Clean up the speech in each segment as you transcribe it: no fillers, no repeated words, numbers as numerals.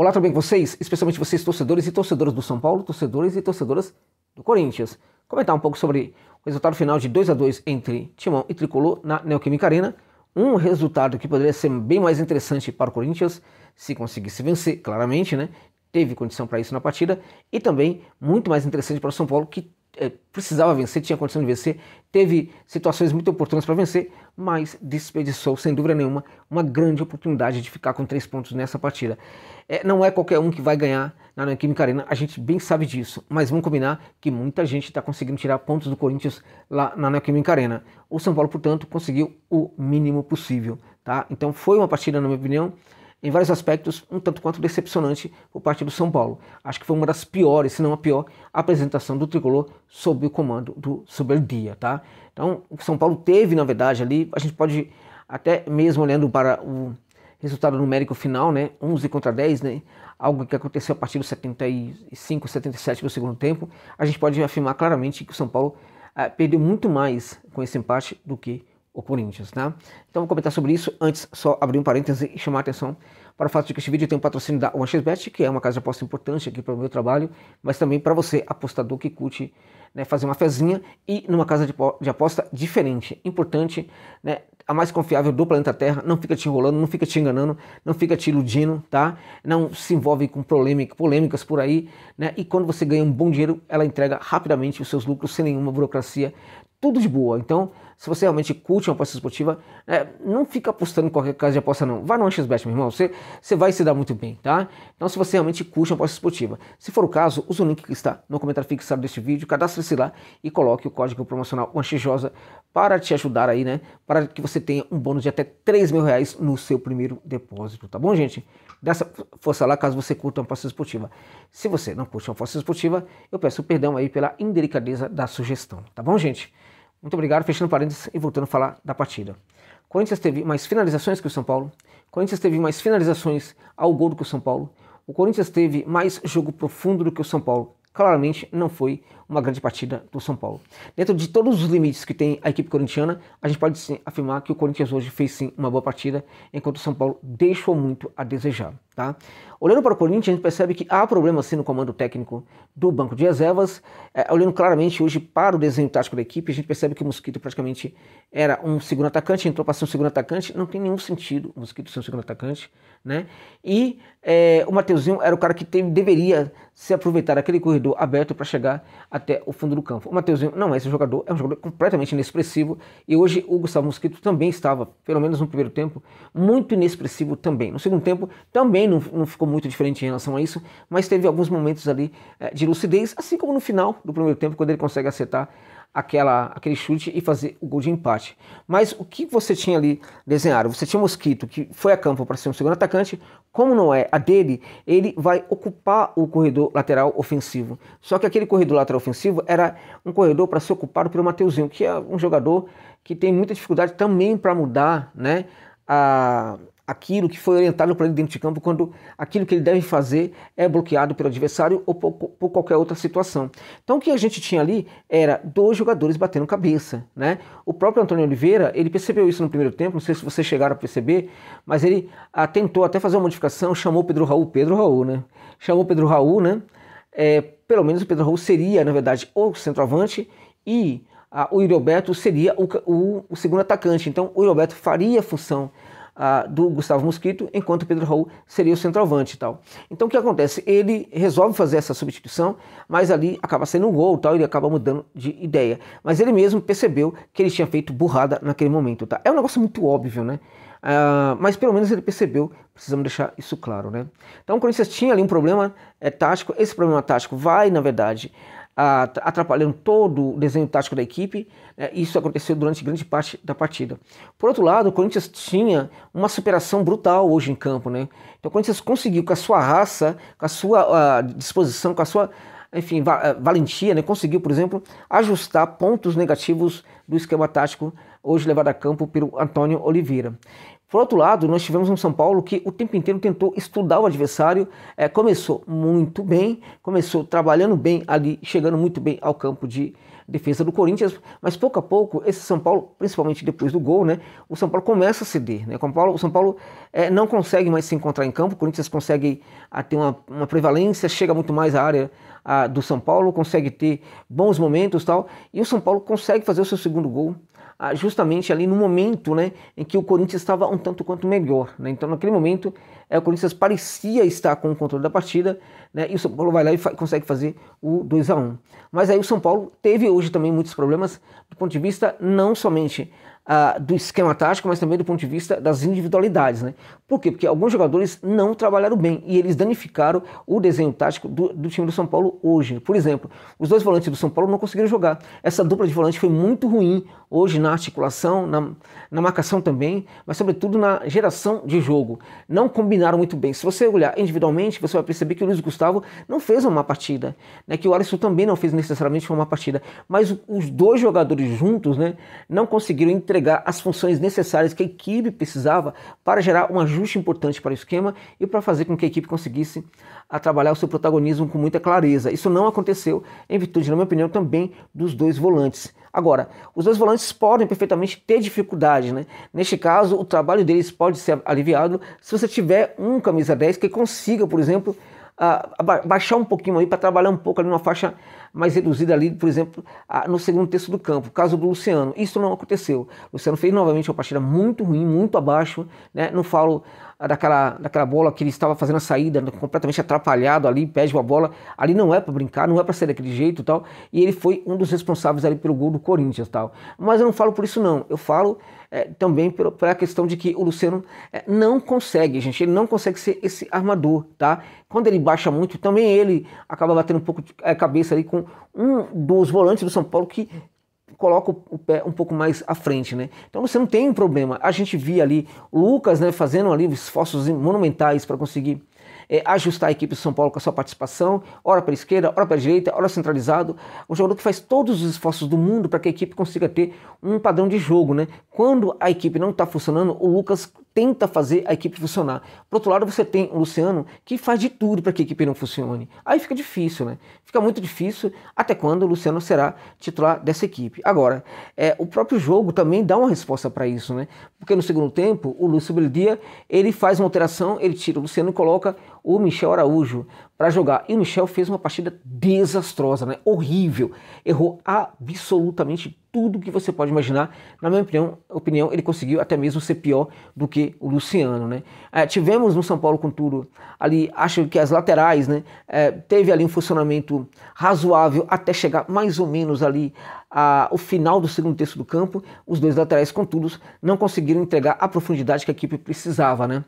Olá, tudo bem com vocês? Especialmente vocês torcedores e torcedoras do São Paulo, torcedores e torcedoras do Corinthians. Comentar um pouco sobre o resultado final de 2-2 entre Timão e Tricolor na Neoquímica Arena. Um resultado que poderia ser bem mais interessante para o Corinthians se conseguisse vencer, claramente, né? Teve condição para isso na partida. E também muito mais interessante para o São Paulo, que precisava vencer, tinha condição de vencer, teve situações muito oportunas para vencer, mas desperdiçou, sem dúvida nenhuma, uma grande oportunidade de ficar com 3 pontos nessa partida. Não é qualquer um que vai ganhar na Neoquímica Arena, a gente bem sabe disso, mas vamos combinar que muita gente está conseguindo tirar pontos do Corinthians lá na Neoquímica Arena. O São Paulo, portanto, conseguiu o mínimo possível, tá? Então foi uma partida, na minha opinião, em vários aspectos, um tanto quanto decepcionante por parte do São Paulo. Acho que foi uma das piores, se não a pior, apresentação do Tricolor sob o comando do Soberdia, tá? Então, o São Paulo teve, na verdade, ali, a gente pode, até mesmo olhando para o resultado numérico final, né, 11 contra 10, né, algo que aconteceu a partir dos 75, 77 do segundo tempo, a gente pode afirmar claramente que o São Paulo perdeu muito mais com esse empate do que o Corinthians, tá? Então vou comentar sobre isso. Antes, só abrir um parêntese e chamar a atenção para o fato de que este vídeo tem um patrocínio da OneXBet, que é uma casa de aposta importante aqui para o meu trabalho, mas também para você, apostador que curte, né, fazer uma fezinha e numa casa de aposta diferente, importante, né, a mais confiável do planeta Terra, não fica te enrolando, não fica te enganando, não fica te iludindo, tá? Não se envolve com polêmicas por aí, né? E quando você ganha um bom dinheiro, ela entrega rapidamente os seus lucros sem nenhuma burocracia, tudo de boa. Então, se você realmente curte uma aposta esportiva, não fica apostando em qualquer casa de aposta não. Vai no OneXBet, meu irmão, você vai se dar muito bem, tá? Então, se você realmente curte uma aposta esportiva, se for o caso, use o link que está no comentário fixado deste vídeo, cadastre-se lá e coloque o código promocional OneXJosa para te ajudar aí, né? Para que você tenha um bônus de até R$3.000 no seu primeiro depósito, tá bom, gente? Dessa força lá, caso você curta uma aposta esportiva. Se você não curte uma aposta esportiva, eu peço perdão aí pela indelicadeza da sugestão, tá bom, gente? Muito obrigado, fechando parênteses e voltando a falar da partida. Corinthians teve mais finalizações que o São Paulo. Corinthians teve mais finalizações ao gol do que o São Paulo. O Corinthians teve mais jogo profundo do que o São Paulo. Claramente não foi uma grande partida do São Paulo. Dentro de todos os limites que tem a equipe corintiana, a gente pode sim afirmar que o Corinthians hoje fez sim uma boa partida, enquanto o São Paulo deixou muito a desejar, tá? Olhando para o Corinthians, a gente percebe que há problema sim no comando técnico do banco de reservas. Olhando claramente hoje para o desenho tático da equipe, a gente percebe que o Mosquito praticamente era um segundo atacante, entrou para ser um segundo atacante, não tem nenhum sentido o Mosquito ser um segundo atacante, né? E o Mateuzinho era o cara que deveria se aproveitar daquele corredor aberto para chegar até o fundo do campo. O Mateuzinho não é esse jogador, é um jogador completamente inexpressivo, e hoje o Gustavo Mosquito também estava, pelo menos no primeiro tempo, muito inexpressivo também. No segundo tempo também não ficou muito diferente em relação a isso, mas teve alguns momentos ali de lucidez, assim como no final do primeiro tempo, quando ele consegue acertar aquele chute e fazer o gol de empate. Mas o que você tinha ali desenhado? Você tinha o Mosquito, que foi a campo para ser um segundo atacante. Como não é a dele, ele vai ocupar o corredor lateral ofensivo. Só que aquele corredor lateral ofensivo era um corredor para ser ocupado pelo Mateuzinho, que é um jogador que tem muita dificuldade também para mudar, né, aquilo que foi orientado para ele dentro de campo, quando aquilo que ele deve fazer é bloqueado pelo adversário ou por qualquer outra situação. Então o que a gente tinha ali era 2 jogadores batendo cabeça, né? O próprio Antônio Oliveira, ele percebeu isso no primeiro tempo, não sei se vocês chegaram a perceber, mas ele tentou até fazer uma modificação, chamou o Pedro Raul, né? Chamou o Pedro Raul, né? Pelo menos o Pedro Raul seria, na verdade, o centroavante e o Yuri Alberto seria o segundo atacante. Então o Yuri Alberto faria a função do Gustavo Mosquito, enquanto o Pedro Raul seria o centroavante e tal. Então o que acontece? Ele resolve fazer essa substituição, mas ali acaba sendo um gol, tal, ele acaba mudando de ideia. Mas ele mesmo percebeu que ele tinha feito burrada naquele momento, tá? É um negócio muito óbvio, né? Mas pelo menos ele percebeu, precisamos deixar isso claro, né? Então o Corinthians tinha ali um problema tático, esse problema tático vai, na verdade, atrapalhando todo o desenho tático da equipe. Isso aconteceu durante grande parte da partida. Por outro lado, o Corinthians tinha uma superação brutal hoje em campo, né? Então o Corinthians conseguiu, com a sua raça, com a sua disposição, com a sua, enfim, valentia, né? Conseguiu, por exemplo, ajustar pontos negativos do esquema tático hoje levado a campo pelo Antônio Oliveira. Por outro lado, nós tivemos um São Paulo que o tempo inteiro tentou estudar o adversário, começou muito bem, começou trabalhando bem ali, chegando muito bem ao campo defesa do Corinthians, mas pouco a pouco esse São Paulo, principalmente depois do gol, né, o São Paulo começa a ceder, né, o São Paulo não consegue mais se encontrar em campo, o Corinthians consegue ter uma prevalência, chega muito mais à área do São Paulo, consegue ter bons momentos e tal, e o São Paulo consegue fazer o seu segundo gol, justamente ali no momento, né, em que o Corinthians estava um tanto quanto melhor, né? Então naquele momento o Corinthians parecia estar com o controle da partida, né, e o São Paulo vai lá e consegue fazer o 2-1. Mas aí o São Paulo teve hoje também muitos problemas do ponto de vista não somente do esquema tático, mas também do ponto de vista das individualidades, né? Por quê? Porque alguns jogadores não trabalharam bem e eles danificaram o desenho tático do time do São Paulo hoje. Por exemplo, os dois volantes do São Paulo não conseguiram jogar. Essa dupla de volante foi muito ruim hoje na articulação, na marcação também, mas sobretudo na geração de jogo. Não combinaram muito bem. Se você olhar individualmente, você vai perceber que o Luiz Gustavo não fez uma má partida, né? Que o Alisson também não fez necessariamente uma má partida, mas os dois jogadores juntos, né, não conseguiram entregar as funções necessárias que a equipe precisava para gerar um ajuste importante para o esquema e para fazer com que a equipe conseguisse trabalhar o seu protagonismo com muita clareza. Isso não aconteceu em virtude, na minha opinião, também dos dois volantes. Agora, os dois volantes podem perfeitamente ter dificuldade, né? Neste caso, o trabalho deles pode ser aliviado se você tiver um camisa 10 que consiga, por exemplo, baixar um pouquinho aí para trabalhar um pouco ali numa faixa mais reduzida ali, por exemplo, no segundo terço do campo, caso do Luciano. Isso não aconteceu. O Luciano fez novamente uma partida muito ruim, muito abaixo, né? Não falo daquela bola que ele estava fazendo a saída, completamente atrapalhado ali, perde uma bola, ali não é para brincar, não é para ser daquele jeito e tal, e ele foi um dos responsáveis ali pelo gol do Corinthians e tal. Mas eu não falo por isso não, eu falo também pela questão de que o Luciano não consegue, gente, ele não consegue ser esse armador, tá? Quando ele baixa muito, também ele acaba batendo um pouco de cabeça ali com um dos volantes do São Paulo que coloca o pé um pouco mais à frente, né? Então você não tem um problema. A gente via ali o Lucas, né, fazendo ali esforços monumentais para conseguir ajustar a equipe do São Paulo com a sua participação, ora para a esquerda, ora para a direita, ora centralizado. Um jogador que faz todos os esforços do mundo para que a equipe consiga ter um padrão de jogo, né? Quando a equipe não está funcionando, o Lucas tenta fazer a equipe funcionar. Por outro lado, você tem o Luciano que faz de tudo para que a equipe não funcione. Aí fica difícil, né? Fica muito difícil até quando o Luciano será titular dessa equipe. Agora, o próprio jogo também dá uma resposta para isso, né? Porque no segundo tempo, o Lúcio Beldia, ele faz uma alteração, ele tira o Luciano e coloca o Michel Araújo para jogar. E o Michel fez uma partida desastrosa, né? Horrível. Errou absolutamente tudo que você pode imaginar. Na minha opinião, ele conseguiu até mesmo ser pior do que o Luciano, né? Tivemos no São Paulo, contudo, ali, acho que as laterais, né? Teve ali um funcionamento razoável até chegar mais ou menos ali o final do segundo terço do campo. Os dois laterais, contudo, não conseguiram entregar a profundidade que a equipe precisava, né?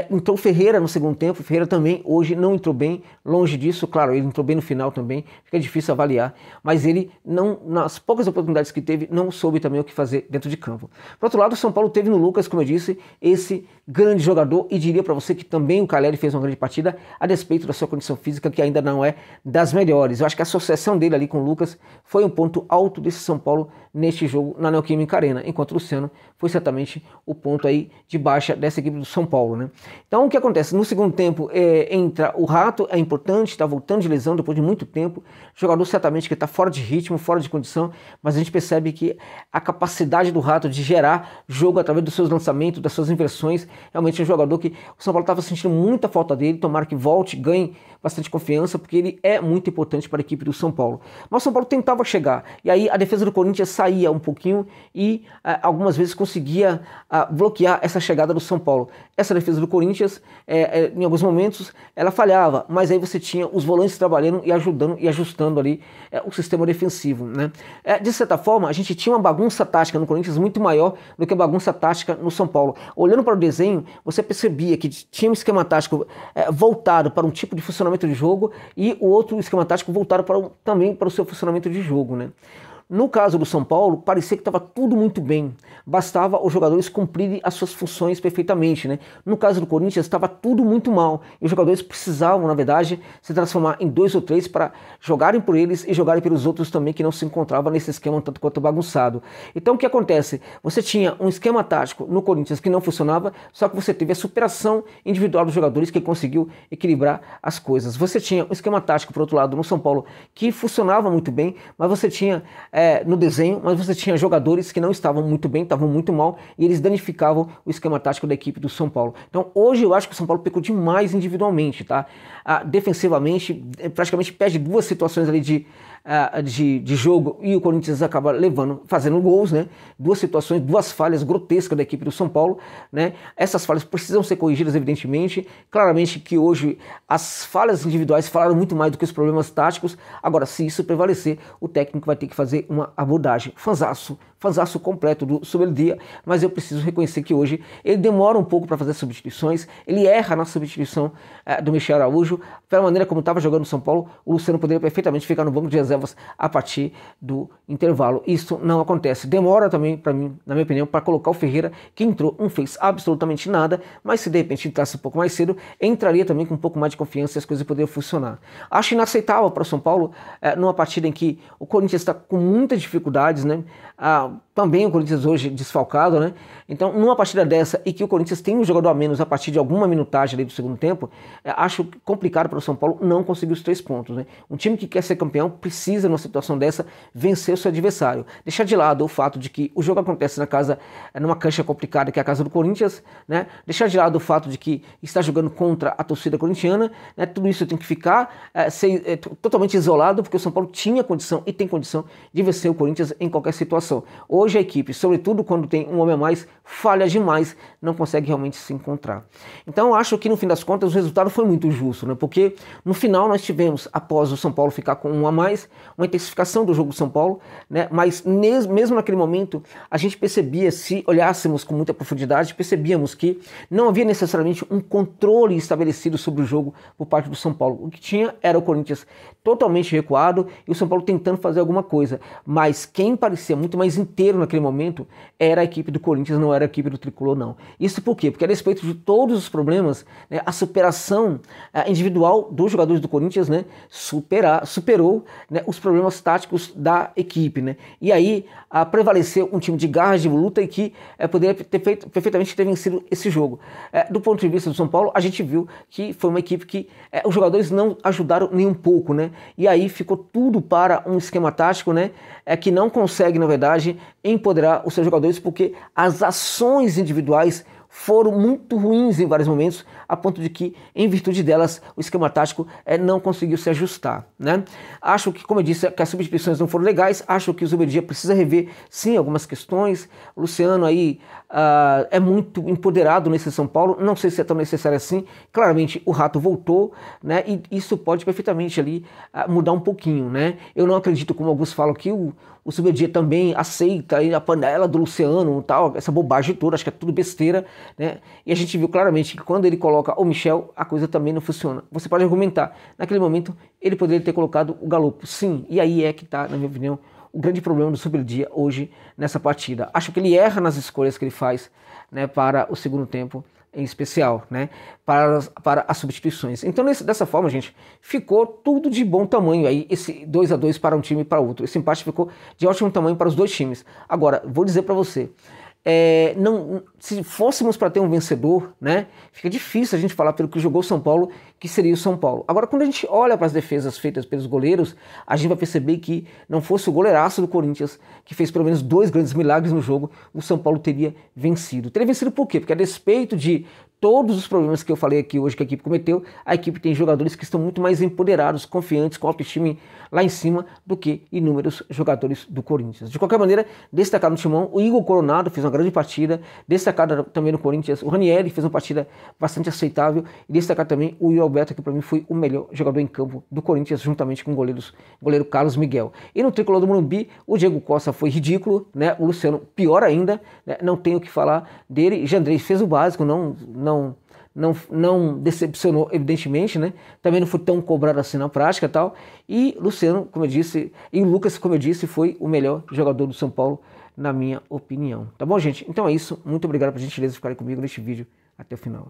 Então Ferreira no segundo tempo, Ferreira também hoje não entrou bem, longe disso, claro, ele entrou bem no final também, fica difícil avaliar, mas ele não, nas poucas oportunidades que teve, não soube também o que fazer dentro de campo. Por outro lado, o São Paulo teve no Lucas, como eu disse, esse grande jogador, e diria para você que também o Caleri fez uma grande partida, a despeito da sua condição física, que ainda não é das melhores. Eu acho que a associação dele ali com o Lucas foi um ponto alto desse São Paulo neste jogo na Neoquímica Arena, enquanto o Luciano foi certamente o ponto aí de baixa dessa equipe do São Paulo, né? Então o que acontece? No segundo tempo entra o Rato, é importante, está voltando de lesão depois de muito tempo, jogador certamente que está fora de ritmo, fora de condição, mas a gente percebe que a capacidade do Rato de gerar jogo através dos seus lançamentos, das suas inversões, realmente é um jogador que o São Paulo estava sentindo muita falta dele, tomara que volte, ganhe bastante confiança, porque ele é muito importante para a equipe do São Paulo. Mas o São Paulo tentava chegar, e aí a defesa do Corinthians saía um pouquinho e algumas vezes conseguia bloquear essa chegada do São Paulo. Essa defesa do Corinthians, em alguns momentos, ela falhava, mas aí você tinha os volantes trabalhando e ajudando e ajustando ali o sistema defensivo, né? De certa forma, a gente tinha uma bagunça tática no Corinthians muito maior do que a bagunça tática no São Paulo. Olhando para o desenho, você percebia que tinha um esquema tático voltado para um tipo de funcionamento de jogo e o outro esquema tático voltado também para o seu funcionamento de jogo, né? No caso do São Paulo, parecia que estava tudo muito bem, bastava os jogadores cumprirem as suas funções perfeitamente, né? No caso do Corinthians, estava tudo muito mal, e os jogadores precisavam, na verdade, se transformar em 2 ou 3 para jogarem por eles e jogarem pelos outros também que não se encontravam nesse esquema um tanto quanto bagunçado. Então o que acontece? Você tinha um esquema tático no Corinthians que não funcionava, só que você teve a superação individual dos jogadores que conseguiu equilibrar as coisas. Você tinha um esquema tático, por outro lado, no São Paulo, que funcionava muito bem, mas você tinha no desenho, mas você tinha jogadores que não estavam muito bem, estavam muito mal, e eles danificavam o esquema tático da equipe do São Paulo. Então hoje eu acho que o São Paulo pecou demais individualmente, tá? Defensivamente, praticamente perde duas situações ali de jogo, e o Corinthians acaba fazendo gols, né? Duas situações, duas falhas grotescas da equipe do São Paulo, né? Essas falhas precisam ser corrigidas, evidentemente. Claramente que hoje as falhas individuais falaram muito mais do que os problemas táticos. Agora, se isso prevalecer, o técnico vai ter que fazer uma abordagem. Fanzaço completo do Zubeldia, mas eu preciso reconhecer que hoje ele demora um pouco para fazer substituições, ele erra na substituição do Michel Araújo. Pela maneira como estava jogando o São Paulo, o Luciano poderia perfeitamente ficar no banco de reservas a partir do intervalo. Isso não acontece. Demora também, para mim, na minha opinião, para colocar o Ferreira, que entrou, não fez absolutamente nada, mas se de repente entrasse um pouco mais cedo, entraria também com um pouco mais de confiança e as coisas poderiam funcionar. Acho inaceitável para o São Paulo, numa partida em que o Corinthians está com muitas dificuldades, né? Também o Corinthians hoje desfalcado, né? Então, numa partida dessa e que o Corinthians tem um jogador a menos a partir de alguma minutagem ali do segundo tempo, acho complicado para o São Paulo não conseguir os 3 pontos, né? Um time que quer ser campeão precisa, numa situação dessa, vencer o seu adversário. Deixar de lado o fato de que o jogo acontece numa cancha complicada, que é a casa do Corinthians, né? Deixar de lado o fato de que está jogando contra a torcida corintiana, né? Tudo isso tem que ficar totalmente isolado, porque o São Paulo tinha condição e tem condição de vencer o Corinthians em qualquer situação. Hoje a equipe, sobretudo quando tem um homem a mais, falha demais, não consegue realmente se encontrar. Então eu acho que no fim das contas o resultado foi muito justo, né? Porque no final nós tivemos, após o São Paulo ficar com um a mais, uma intensificação do jogo do São Paulo, né? Mas mesmo naquele momento a gente percebia, se olhássemos com muita profundidade, percebíamos que não havia necessariamente um controle estabelecido sobre o jogo por parte do São Paulo. O que tinha era o Corinthians totalmente recuado e o São Paulo tentando fazer alguma coisa, mas quem parecia muito mais inteiro naquele momento era a equipe do Corinthians, não era a equipe do Tricolor, não. Isso por quê? Porque a respeito de todos os problemas, né, a superação individual dos jogadores do Corinthians, né, superou, né, os problemas táticos da equipe, né? E aí prevaleceu um time de garras, de luta, e que poderia perfeitamente ter vencido esse jogo. Do ponto de vista do São Paulo, a gente viu que foi uma equipe que os jogadores não ajudaram nem um pouco, né? E aí ficou tudo para um esquema tático, né, que não consegue, na verdade, empoderar os seus jogadores, porque as ações individuais foram muito ruins em vários momentos, a ponto de que, em virtude delas, o esquema tático não conseguiu se ajustar, né? Acho que, como eu disse, que as substituições não foram legais, acho que o Zubeldia precisa rever, sim, algumas questões. O Luciano aí é muito empoderado nesse São Paulo, não sei se é tão necessário assim. Claramente o Rato voltou, né? E isso pode perfeitamente ali mudar um pouquinho, né? Eu não acredito, como alguns falam, que o Zubeldia também aceita aí a panela do Luciano, tal, essa bobagem toda, acho que é tudo besteira, né? E a gente viu claramente que quando ele coloca o Michel, a coisa também não funciona. Você pode argumentar, naquele momento ele poderia ter colocado o Galopo, sim, e aí é que está, na minha opinião, o grande problema do Zubeldia hoje nessa partida. Acho que ele erra nas escolhas que ele faz, né, para o segundo tempo, em especial, né, para as substituições. Então, dessa forma, gente, ficou tudo de bom tamanho aí, esse 2-2 para um time e para outro. Esse empate ficou de ótimo tamanho para os dois times. Agora, vou dizer para você, se fôssemos para ter um vencedor, né, fica difícil a gente falar pelo que jogou o São Paulo, que seria o São Paulo. Agora, quando a gente olha para as defesas feitas pelos goleiros, a gente vai perceber que não fosse o goleiraço do Corinthians, que fez pelo menos 2 grandes milagres no jogo, o São Paulo teria vencido. Teria vencido por quê? Porque a despeito de todos os problemas que eu falei aqui hoje que a equipe cometeu, a equipe tem jogadores que estão muito mais empoderados, confiantes, com autoestima lá em cima do que inúmeros jogadores do Corinthians. De qualquer maneira, destacar no timão, o Igor Coronado fez uma grande partida, destacar também no Corinthians, o Ranieri fez uma partida bastante aceitável, e destacar também o Yuri Alberto, que para mim foi o melhor jogador em campo do Corinthians, juntamente com o goleiro Carlos Miguel. E no tricolor do Morumbi, o Diego Costa foi ridículo, né? O Luciano pior ainda, né? Não tenho o que falar dele. Jandrei fez o básico, não decepcionou, evidentemente, né? Também não foi tão cobrado assim na prática e tal. E Luciano, como eu disse, e o Lucas, como eu disse, foi o melhor jogador do São Paulo, na minha opinião. Tá bom, gente? Então é isso. Muito obrigado por gentileza de ficarem comigo neste vídeo até o final.